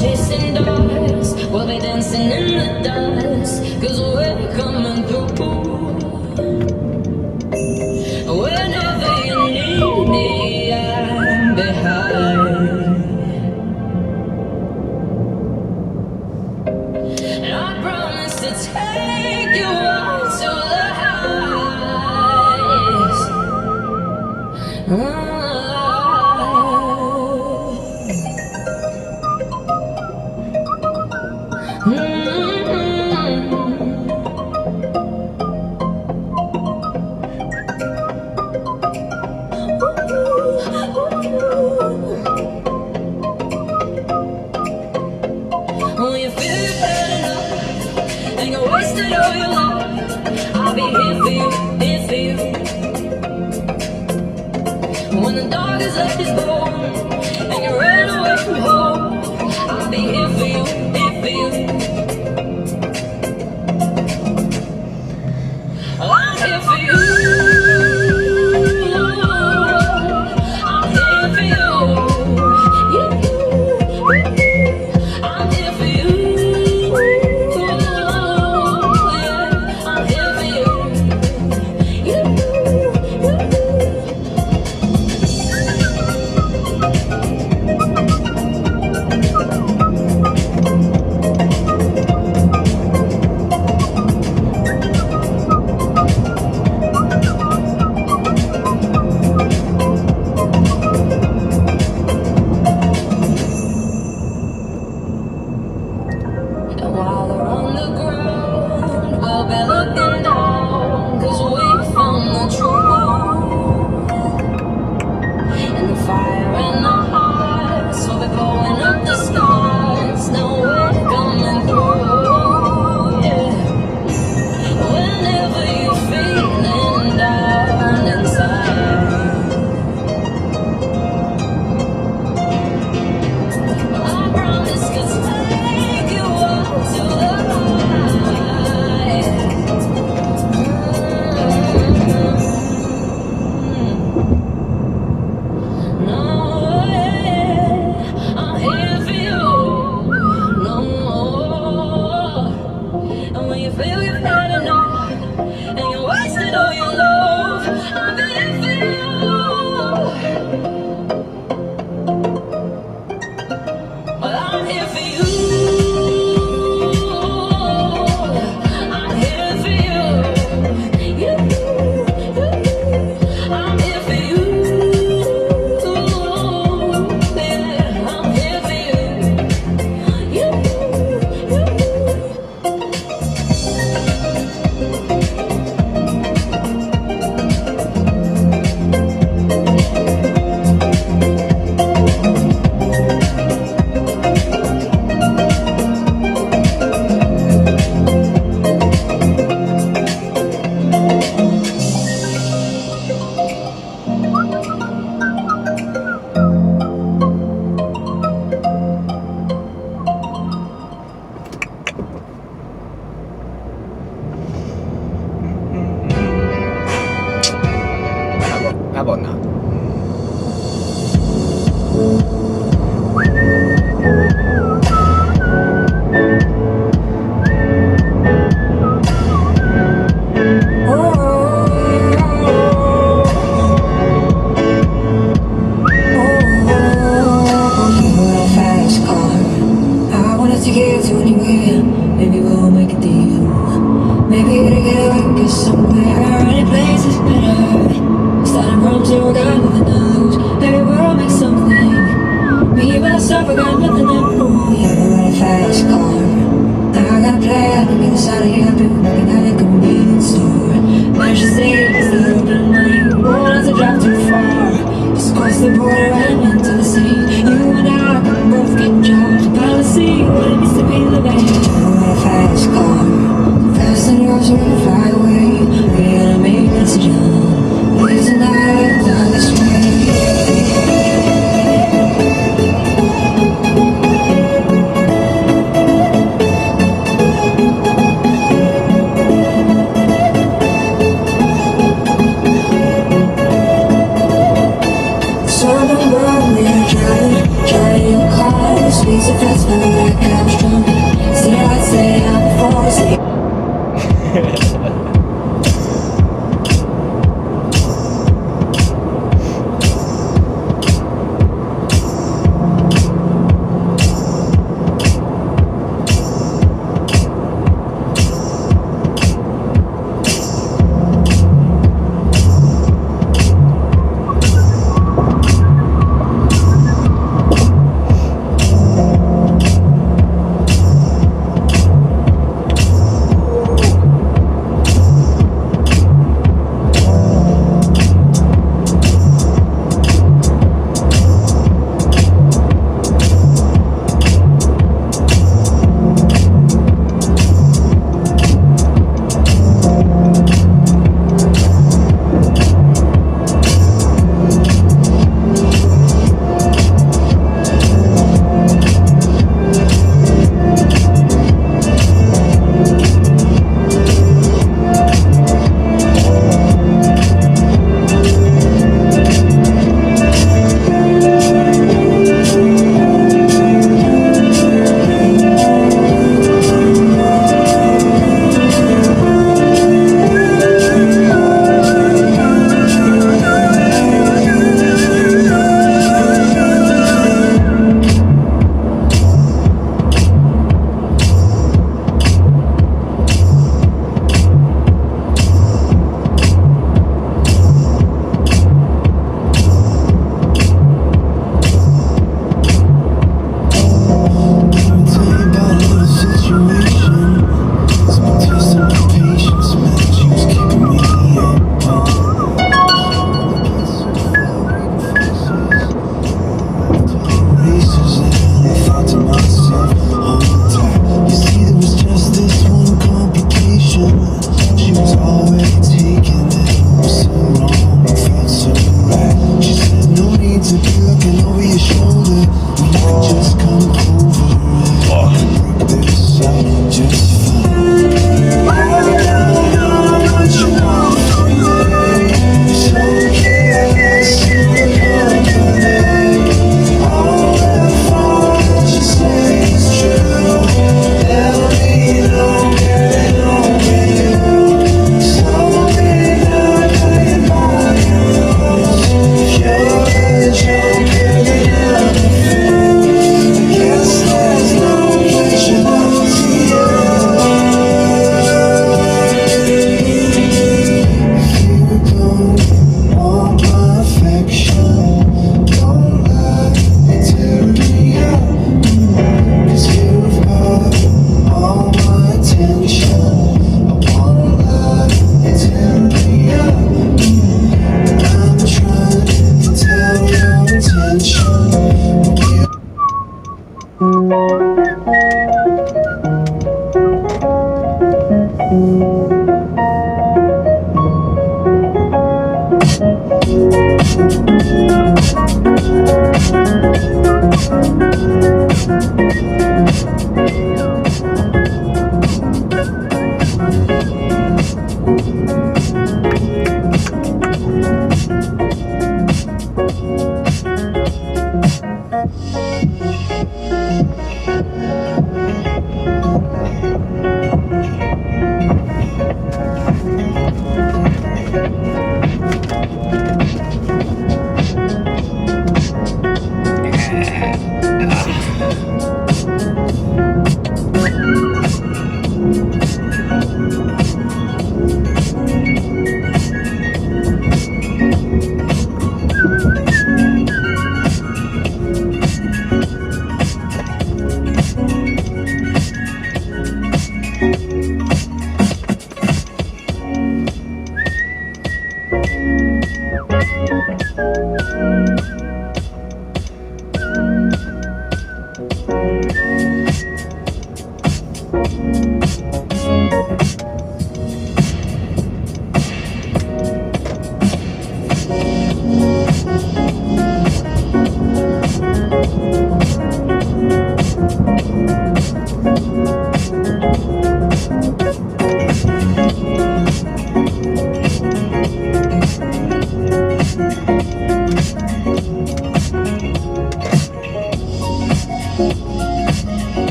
chasing dogs, we'll be dancing in the dust, 'cause we're coming through. Whenever you need me, I'm behind. And I promise to take you up to the highs. When you feel you've had enough and you wasted all your life, I'll be here for you, here for you. When the dog is left his bone and you ran away from home, I'll be here for you, here for you. I'm here for you. I'm here for you. I'm here for you. Yeah, I'm here for you. And while they're on the ground, we'll be looking down, 'cause we found the truth. And the fire and the hearts will be blowing up the stars. Now we're coming through, yeah. Whenever you're feeling down inside, I promise to take you up to the high. No, yeah, I'm here for you. No, and when you feel you've had enough and you wasted all your love, I'm here for you. Well, I'm here for you. I'm here for you. I'm here for you. Yeah, I'm here for you. Madonna. To get to anywhere, maybe we'll make a deal. Maybe together we get somewhere. Any place is better. Starting from zero, got nothing to lose. Maybe we'll make something. Me myself, I got nothing to prove. Yeah, I got a fast car. Now I gotta play out and get us out of here. I've been working at a convenience store. Managed to save just a little bit of money. Won't have to drive too far. Just cross the border and into the city. You and I can both get jobs. Finally see what it means to be living. I got a fast car. Fast and yours are gonna fly away. We're gonna make us jump. Live tonight, down this way. So the road we are driving, trying to call the speeds of fast.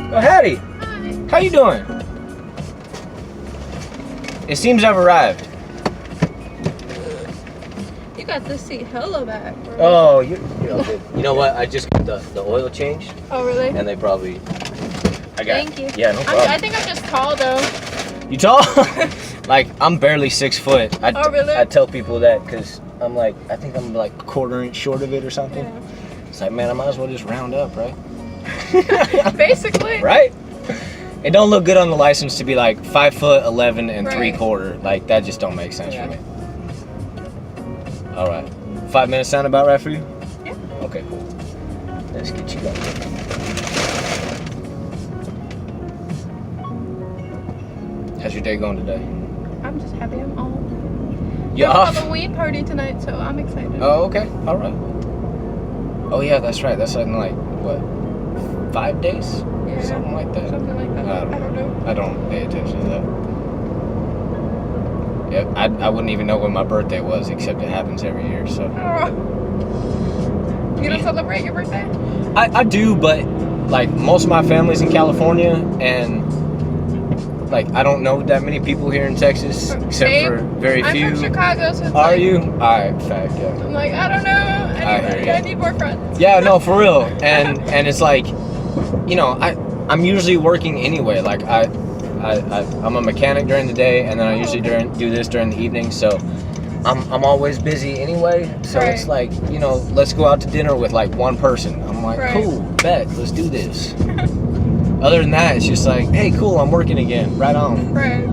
Oh, Hattie. Hi. How you doing? It seems I've arrived. You got this seat hella back, bro. Oh, you're good. You know what? I just got the oil changed, Oh, really? and they probably. Thank you. Yeah, no problem. I think I'm just tall, though. You tall? Like, I'm barely 6 foot. Oh, really? I tell people that because I'm like, I think I'm like a quarter inch short of it or something. Yeah. It's like, man, I might as well just round up, right? Basically. Right? It don't look good on the license to be like 5'11" and Right. 3/4. Like, that just don't make sense Yeah. for me. All right. 5 minutes sound about right for you? Yeah. Okay, cool. Let's get you going. How's your day going today? I'm just happy I'm off. You We have a off? Halloween party tonight, so I'm excited. Oh, okay. All right. Oh, yeah, that's right. That's in like, what, 5 days? Yeah. Something like that. Something like that. I don't I don't know. I don't pay attention to that. Yeah, I wouldn't even know when my birthday was, except it happens every year, so. Oh. You don't celebrate your birthday? I do, but, like, most of my family's in California, and, like, I don't know that many people here in Texas, except Same. for very I'm few. from Chicago, so it's Are like, you? Alright, fact, yeah. I'm like, I don't know. I hear ya. I need more friends. Yeah, no, for real. And it's like, you know, I'm usually working anyway. Like I'm a mechanic during the day, and then I usually do this during the evening. So I'm always busy anyway. So Right. it's like, you know, let's go out to dinner with like one person. I'm like, Right. cool, bet, let's do this. Other than that, it's just like, hey, cool, I'm working again. Right on. Right.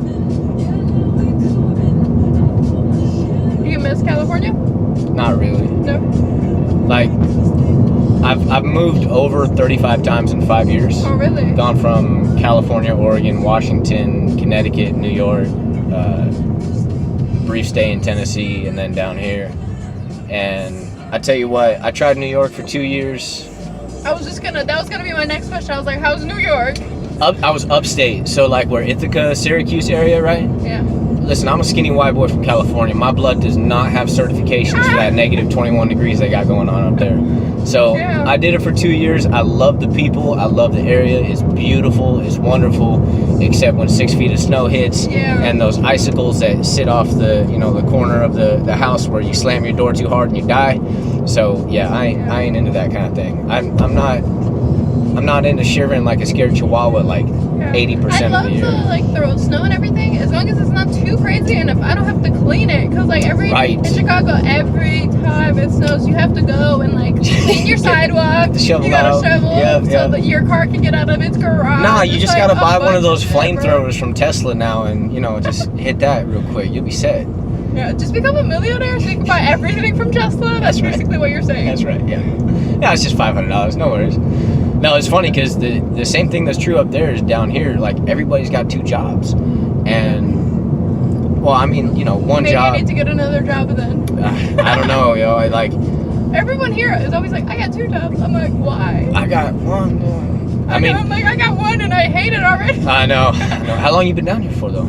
You miss California? Not really. No. Like, I've moved over 35 times in 5 years. Oh, really? Gone from California, Oregon, Washington, Connecticut, New York, brief stay in Tennessee, and then down here. And I tell you what, I tried New York for 2 years. That was gonna be my next question. I was like, how's New York? I was upstate, so like where Ithaca, Syracuse area, right? Yeah. Listen, I'm a skinny white boy from California. My blood does not have certifications for that negative 21 degrees they got going on up there. So Yeah. I did it for 2 years. I love the people. I love the area. It's beautiful. It's wonderful, except when 6 feet of snow hits Yeah. and those icicles that sit off the corner of the house where you slam your door too hard and you die. So yeah, I ain't into that kind of thing. I'm not. I'm not into shivering like a scared chihuahua like 80% of the year. I love to like throw snow and everything as long as it's not too crazy and if I don't have to clean it. Because like in Chicago, every time it snows, you have to go and like clean your sidewalk. You gotta shovel so that your car can get out of its garage. Nah, you just gotta buy one of those flamethrowers from Tesla now and, you know, just hit that real quick. You'll be set. Yeah, just become a millionaire so you can buy everything from Tesla. That's basically what you're saying. That's right, yeah. Yeah, it's just $500. No worries. No, it's funny because the same thing that's true up there is down here. Like, everybody's got 2 jobs. And, well, I mean, you know, one job. Maybe you need to get another job then. I don't know, yo. I like. Everyone here is always like, I got 2 jobs. I'm like, why? I got 1. I'm like, I got 1 and I hate it already. I know. How long you been down here for, though?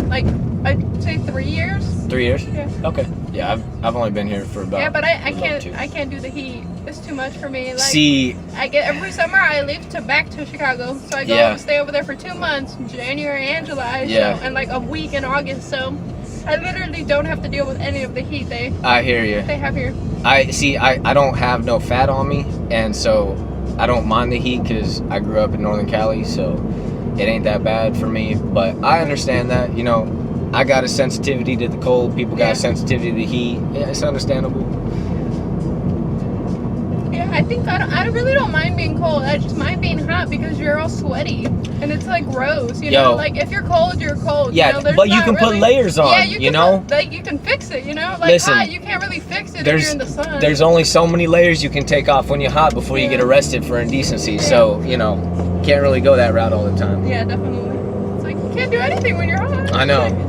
Like, I'd say 3 years. 3 years? Yeah. Okay. Yeah, I've only been here for about. Yeah, but I can't do the heat. It's too much for me. Like, see, I get every summer I leave back to Chicago, so I go stay over there for 2 months, January and July, and like a week in August. So I literally don't have to deal with any of the heat I hear you. They have here. I don't have no fat on me, and so I don't mind the heat because I grew up in Northern Cali, so it ain't that bad for me. But I understand that, you know. I got a sensitivity to the cold. People got a sensitivity to the heat. Yeah, it's understandable. Yeah, I think I really don't mind being cold. I just mind being hot because you're all sweaty and it's like gross. You know, like if you're cold, you're cold. Yeah, you know, but you can put layers on. Yeah, you know, like you can fix it. You know, like listen, hot, you can't really fix it if you're in the sun. There's only so many layers you can take off when you're hot before you get arrested for indecency. Yeah. So you know, can't really go that route all the time. Yeah, definitely. It's like you can't do anything when you're hot. I know.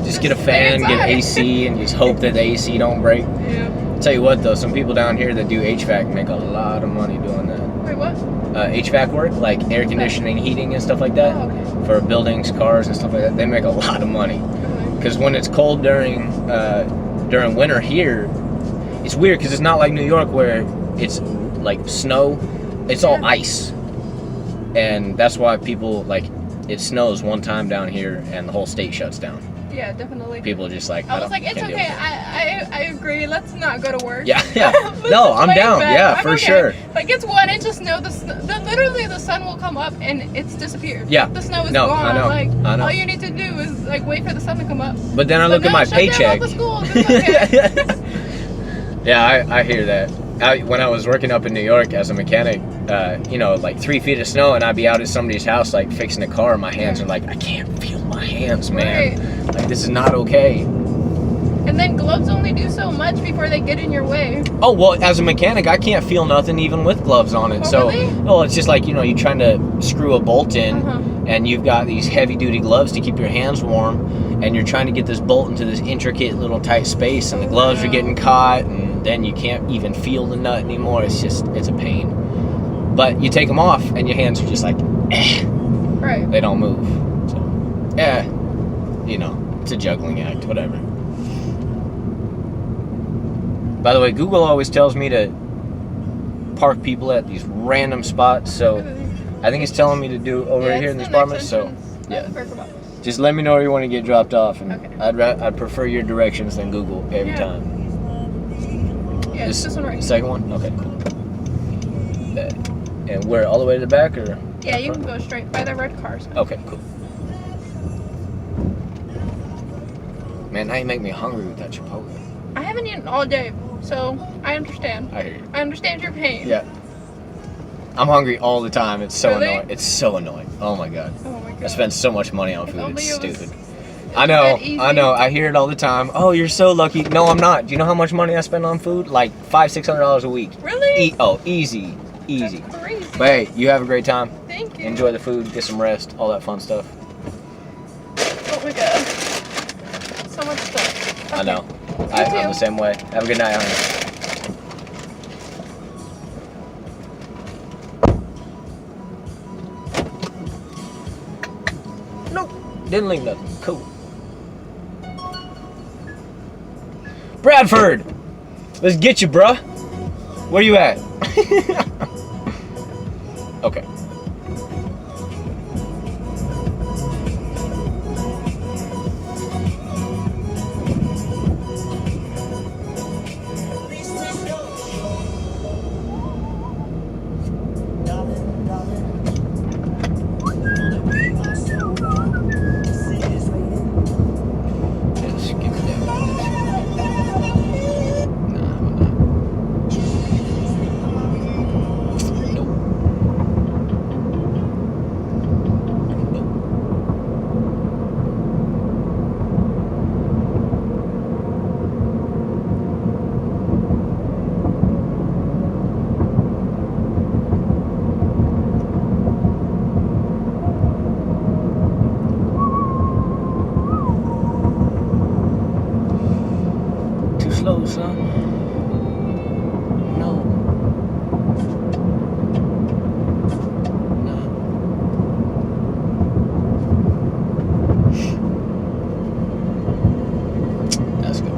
Just get a fan, get AC, and just hope that the AC don't break. Yeah. Tell you what though, some people down here that do HVAC make a lot of money doing that. Wait, what? HVAC work, like air conditioning, heating, and stuff like that, for buildings, cars, and stuff like that. They make a lot of money. Because when it's cold during winter here, it's weird because it's not like New York where it's like snow. It's all ice, and that's why people like. It snows one time down here and the whole state shuts down. Yeah, definitely. People are just like, I was like, it's okay. I agree. Let's not go to work. Yeah. No, I'm down. Yeah, for sure. Like it's 1 inch of snow. Literally the sun will come up and it's disappeared. Yeah. The snow is gone. I know. Like I know. all you need to do is like wait for the sun to come up. But then I look at my paycheck. Down all the schools. It's okay. Yeah, I hear that. When I was working up in New York as a mechanic, you know, like 3 feet of snow, and I'd be out at somebody's house, like fixing a car, and my hands are like, I can't feel my hands, man. Right. Like, this is not okay. And then gloves only do so much before they get in your way. Oh, well, as a mechanic, I can't feel nothing even with gloves on it. Oh, really? Well, it's just like, you know, you're trying to screw a bolt in, and you've got these heavy-duty gloves to keep your hands warm, and you're trying to get this bolt into this intricate little tight space, and the gloves are getting caught, and then you can't even feel the nut anymore. It's a pain. But you take them off, and your hands are just like, Right. They don't move. So, you know, it's a juggling act, whatever. By the way, Google always tells me to park people at these random spots, so I think it's telling me to do over here in this apartment. So, yeah, just let me know where you want to get dropped off, and I'd prefer your directions than Google every time. Yeah, this one right. Second one? Okay, cool. And where, all the way to the back, or? Yeah, you can go straight by the red cars. Okay, cool. Man, now you make me hungry with that Chipotle. I haven't eaten all day, so I understand. I hear you. I understand your pain. Yeah. I'm hungry all the time. It's so Really? annoying. It's so annoying. Oh my god. Oh my god. I spend so much money on food. only It's it was- stupid. I know. easy. I know. I hear it all the time. Oh, you're so lucky. No, I'm not. Do you know how much money I spend on food? Like $500-$600 a week. Really? Easy. That's crazy. But hey, you have a great time. Thank you. Enjoy the food. Get some rest. All that fun stuff. Oh my god. So much stuff. I Okay. know. You I'm too. the same way. Have a good night, honey. Nope. Didn't leave nothing. Cool. Bradford! Let's get you, bruh. Where you at? Okay. slow, son. No. That's good.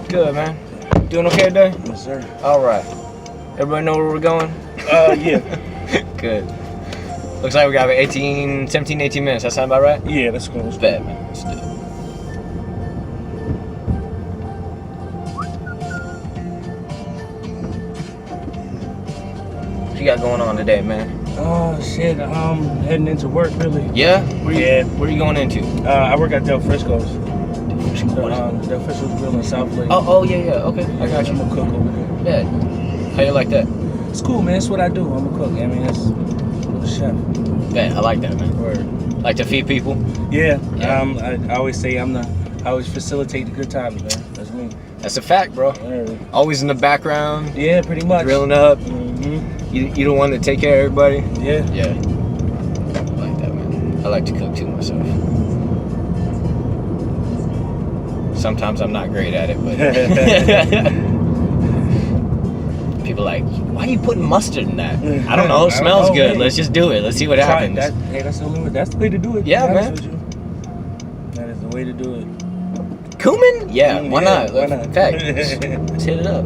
Good, man. Doing okay today? Yes, sir. All right. Everybody know where we're going? Yeah. Good. Looks like we got 17, 18 minutes. That sound about right? Yeah, that's cool. It's bad, man. Let's do it. What you got going on today, man? Oh, shit. Heading into work, really. Yeah? Where you going into? I work at Del Frisco's. Del Frisco's Grill in South Lake. Oh, yeah. Okay, I got you. I'm a cook over there. Yeah. How you like that? It's cool, man. That's what I do. I'm a cook. I mean, I'm a chef. Yeah, I like that, man. Word. Like to feed people? Yeah. I always say I always facilitate the good times, man. That's me. That's a fact, bro. Word. Always in the background. Yeah, pretty much. Grilling up. Mm-hmm. You the one to take care of everybody? Yeah. Yeah. I like that, man. I like to cook too myself. Sometimes I'm not great at it, but people are like, why are you putting mustard in that? I don't know. It smells good. Hey. Let's just do it. Let's see what happens. That's the only way. That's the way to do it. Yeah, man. That is the way to do it. Cumin? Yeah. Why not? Why not? In fact, let's hit it up.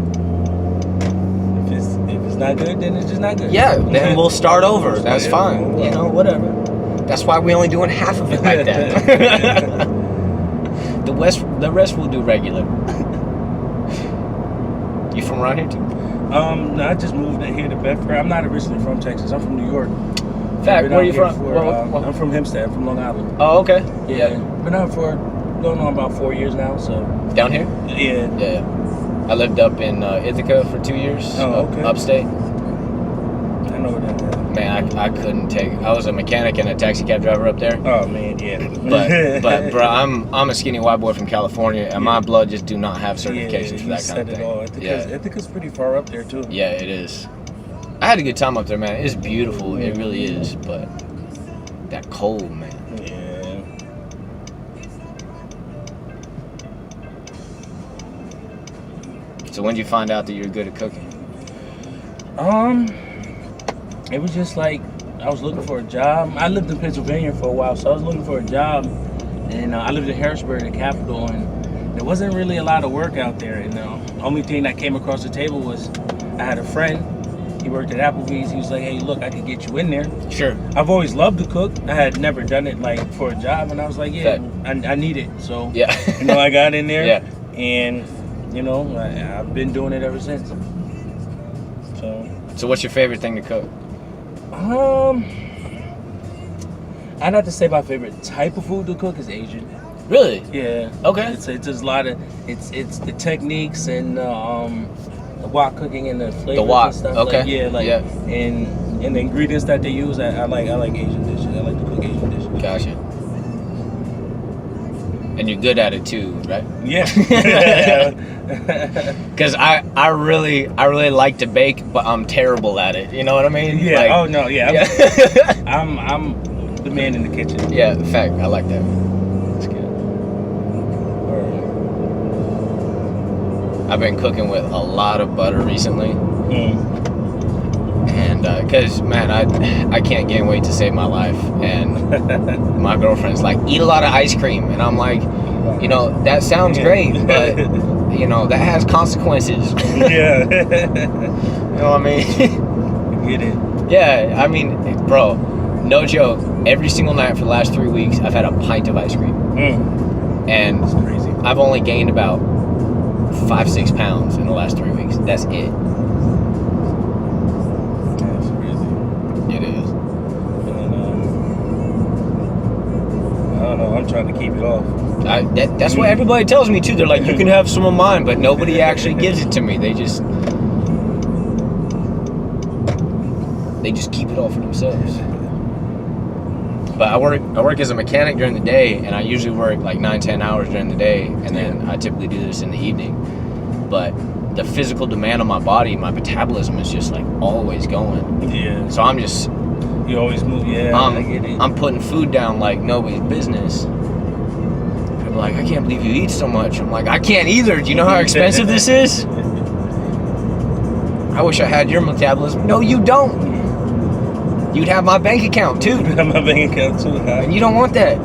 If it's not good, then it's just not good. Yeah. Then we'll start over. That's fine. You know, whatever. That's why we're only doing half of it like that. The rest we'll do regular. You from around here too? No, I just moved here to Bedford. I'm not originally from Texas. I'm from New York. Fact, where are you from? I'm from Hempstead. I'm from Long Island. Oh, okay. Yeah. Been out for going on about 4 years now. So. Down here? Yeah. Yeah. I lived up in Ithaca for 2 years. Oh, okay. Upstate. I know where that is. Man, I couldn't take. I was a mechanic and a taxi cab driver up there. Oh man, yeah. But bro, I'm a skinny white boy from California, and my blood just do not have certifications for that kind of thing. Ithaca's pretty far up there too. Yeah, it is. I had a good time up there, man. It's beautiful. It really is. But that cold, man. Yeah. So when did you find out that you were good at cooking? It was just like I was looking for a job. I lived in Pennsylvania for a while, so I was looking for a job, and I lived in Harrisburg, the capital, and there wasn't really a lot of work out there. And the only thing that came across the table was I had a friend. He worked at Applebee's. He was like, "Hey, look, I could get you in there." Sure. I've always loved to cook. I had never done it like for a job, and I was like, "Yeah, I need it." So yeah, I got in there. Yeah. And I've been doing it ever since. So what's your favorite thing to cook? I'd have to say my favorite type of food to cook is Asian. Really? Yeah. Okay. It's a lot of it's the techniques and the wok cooking and the flavors The wok. and stuff. Okay. And the ingredients that they use. I like Asian dishes. I like to cook Asian dishes. Gotcha. And you're good at it too, right? Yeah. Because I really like to bake, but I'm terrible at it. You know what I mean? Yeah. Like, Oh no. Yeah. I'm the man in the kitchen. Yeah. In fact, I like that. That's good. I've been cooking with a lot of butter recently, and because man, I can't gain weight to save my life, and my girlfriend's like, eat a lot of ice cream, and I'm like, that sounds great, but that has consequences. Yeah. You know what I mean? Get it. Yeah, I mean, bro, no joke. Every single night for the last 3 weeks, I've had a pint of ice cream, and That's crazy. I've only gained about 5-6 pounds in the last 3 weeks. That's it. That's crazy. It is. And, I don't know. I'm trying to keep it off. That's what everybody tells me too. They're like, you can have some of mine, but nobody actually gives it to me. They just keep it all for themselves. But I work as a mechanic during the day, and I usually work like 9-10 hours during the day, and then I typically do this in the evening. But the physical demand on my body, my metabolism is just like always going. Yeah. So I'm just You always move. Yeah. I get it. I'm putting food down like nobody's business. People are like, I can't believe you eat so much. I'm like, I can't either. Do you know how expensive this is? I wish I had your metabolism. No, you don't. You'd have my bank account too. My bank account too high. And you don't want that.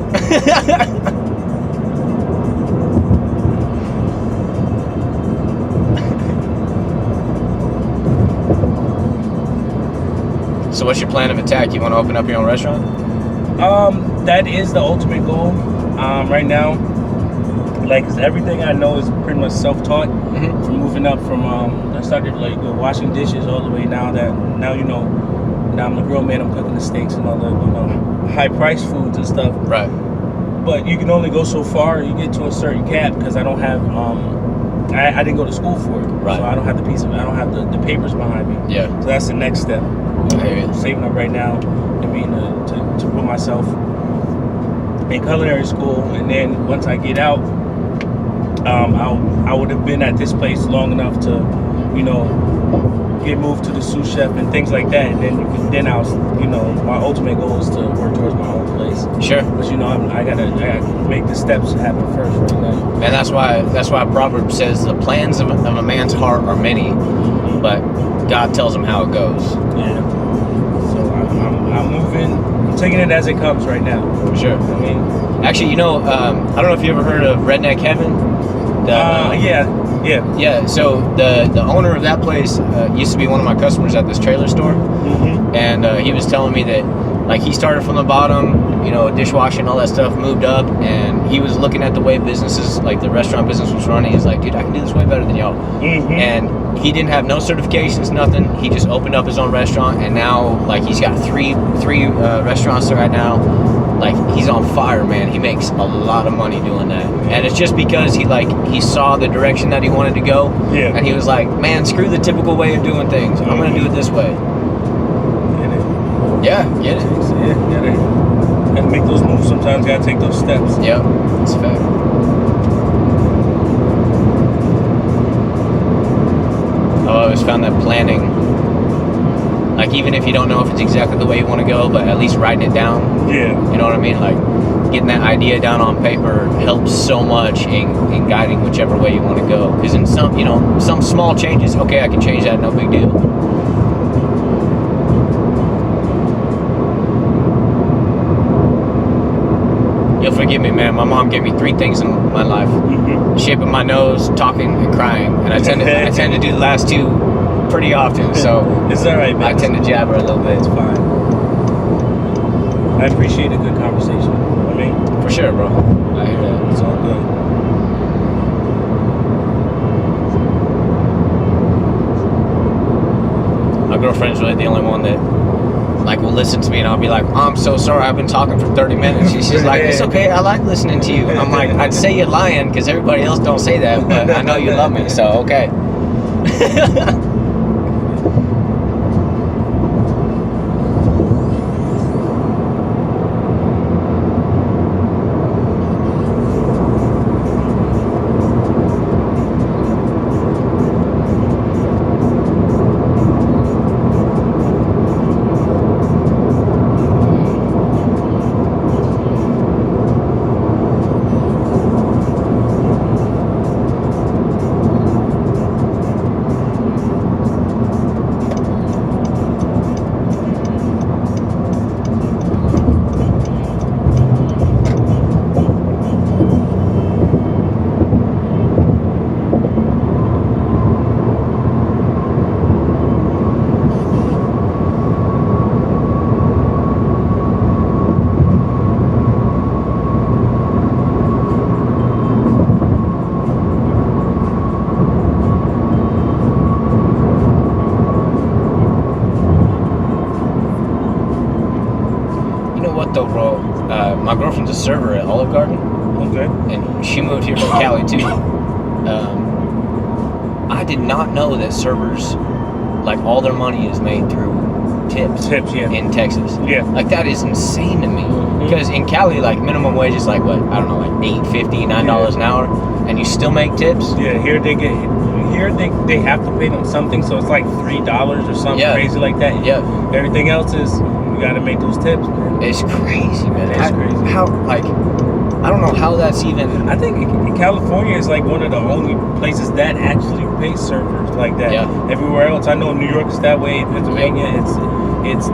So what's your plan of attack? You want to open up your own restaurant? That is the ultimate goal. Right now, like, 'cause everything I know is pretty much self-taught. Mm-hmm. From moving up from, I started like washing dishes all the way now now I'm the grill man. I'm cooking the steaks and all the high-priced foods and stuff. Right. But you can only go so far. You get to a certain cap because I don't have I didn't go to school for it. Right. So I don't have the papers behind me. Yeah. So that's the next step. I hear you. Saving up right now to put myself in culinary school, and then once I get out, I would have been at this place long enough to, get moved to the sous chef and things like that. And then my ultimate goal is to work towards my own place. Sure. But I gotta make the steps happen first right now. And that's why a proverb says the plans of a man's heart are many, but God tells him how it goes. Yeah. So I'm moving. I'm taking it as it comes right now. Sure. I mean, actually, I don't know if you ever heard of Redneck Heaven. Yeah. So the owner of that place used to be one of my customers at this trailer store, mm-hmm. and he was telling me that like he started from the bottom, you know, dishwashing, all that stuff, moved up, and he was looking at the way businesses, like the restaurant business was running. He's like, dude, I can do this way better than y'all. And he didn't have no certifications, nothing. He just opened up his own restaurant, and now like he's got three restaurants right now. Like he's on fire, man. He makes a lot of money doing that, and it's just because he saw the direction that he wanted to go, and he was like, man, screw the typical way of doing things. I'm gonna do it this way. Get it? Yeah, get it. Yeah, get it. Gotta make those moves. Sometimes gotta take those steps. Yep, it's a fact. I've always found that planning, like even if you don't know if it's exactly the way you want to go, but at least writing it down. Yeah. You know what I mean? Like getting that idea down on paper helps so much in guiding whichever way you want to go. Because in some small changes, okay, I can change that, no big deal. You'll forgive me, man. My mom gave me 3 things in my life: shaping my nose, talking, and crying. And I tend to do the last 2 pretty often. So it's all right, man. I tend to jabber a little bit. It's fine. I appreciate a good conversation. You know what I mean? For sure, bro. I hear that. It's all good. My girlfriend's really the only one that like will listen to me, and I'll be like, oh, I'm so sorry, I've been talking for 30 minutes. She's like, it's okay, I like listening to you. I'm like, I'd say you're lying because everybody else don't say that, but I know you love me, so okay. Though, bro, my girlfriend's a server at Olive Garden. Okay. And she moved here from Cali too. I did not know that servers, like all their money is made through tips. Tips, yeah. In Texas. Yeah. Like that is insane to me. Because in Cali, like minimum wage is like what, I don't know, like $8.50, $9 an hour, and you still make tips. Yeah. Here they have to pay them something, so it's like $3 or something crazy like that. Yeah. Everything else is you got to make those tips, man. It's crazy, man. It's crazy. How, like, I don't know how that's even. I think California is like one of the only places that actually pays servers like that. Yeah. Everywhere else, I know New York is that way. Pennsylvania, it's